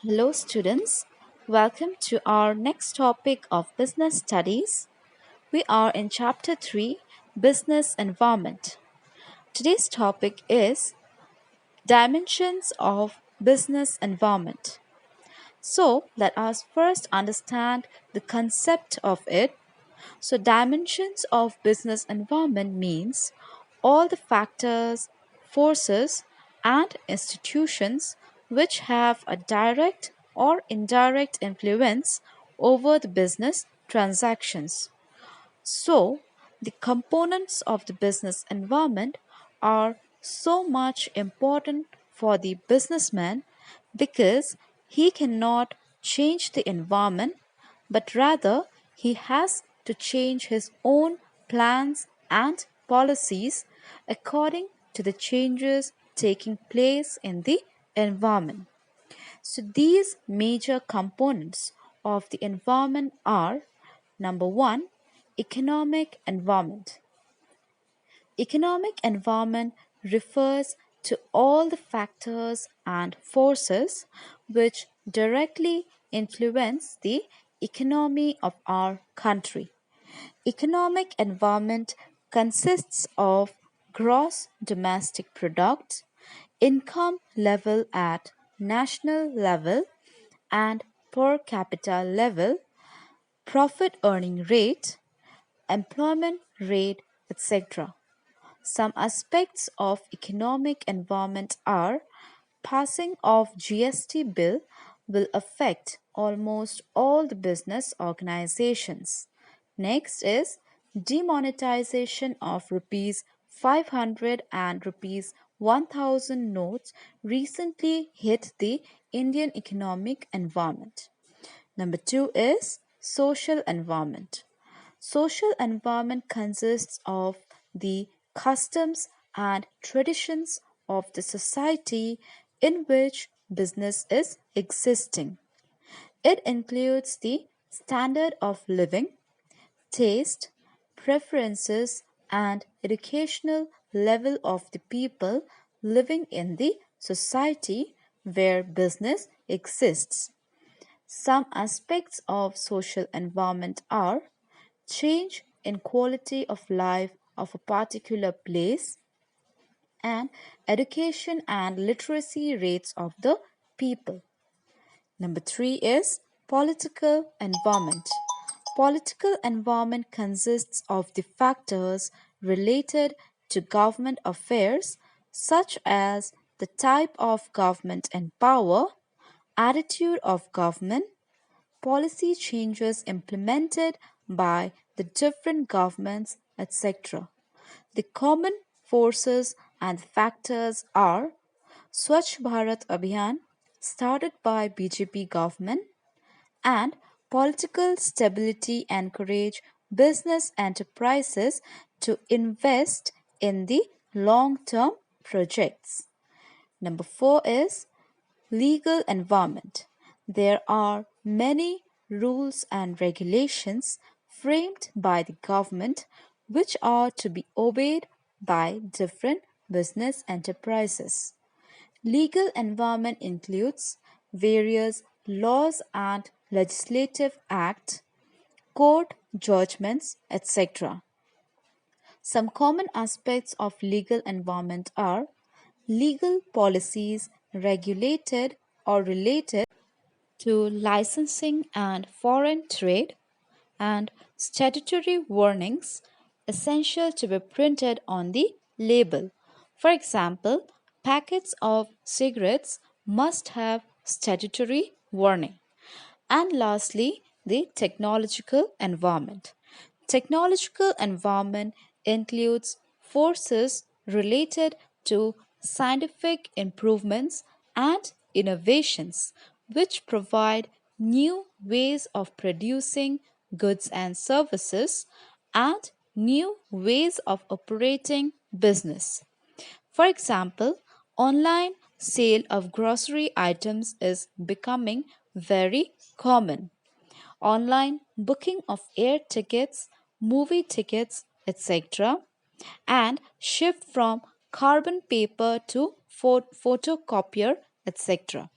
Hello, students. Welcome to our next topic of business studies. We are in Chapter 3 Business Environment. Today's topic is Dimensions of Business Environment. So, let us first understand the concept of it. So, dimensions of business environment means all the factors, forces, and institutions which have a direct or indirect influence over the business transactions. So, the components of the business environment are so much important for the businessman because he cannot change the environment, but rather he has to change his own plans and policies according to the changes taking place in the environment. So, these major components of the environment are number one, economic environment. Economic environment refers to all the factors and forces which directly influence the economy of our country. Economic environment consists of gross domestic product, income level at national level and per capita level, profit earning rate, employment rate, etc. Some aspects of economic environment are passing of GST bill will affect almost all the business organizations. Next is demonetization of rupees 500 and rupees 1000 notes recently hit the Indian economic environment. Number 2 is social environment. Social environment consists of the customs and traditions of the society in which business is existing. It includes the standard of living, taste, preferences, and educational level of the people living in the society where business exists. Some aspects of social environment are change in quality of life of a particular place, and education and literacy rates of the people. Number 3 is political environment. Political environment consists of the factors related to government affairs such as the type of government and power, attitude of government, policy changes implemented by the different governments, etc. The common forces and factors are Swachh Bharat Abhiyan started by BJP government and political stability encourage business enterprises to invest in the long-term projects. Number 4 is legal environment. There are many rules and regulations framed by the government which are to be obeyed by different business enterprises. Legal environment includes various laws and legislative acts, court judgments, etc. Some common aspects of legal environment are legal policies regulated or related to licensing and foreign trade, and statutory warnings essential to be printed on the label. For example, packets of cigarettes must have statutory warning. And lastly, the technological environment. Technological environment includes forces related to scientific improvements and innovations which provide new ways of producing goods and services and new ways of operating business. For example, online sale of grocery items is becoming very common. Online booking of air tickets, movie tickets, etc., and shift from carbon paper to photocopier, etc.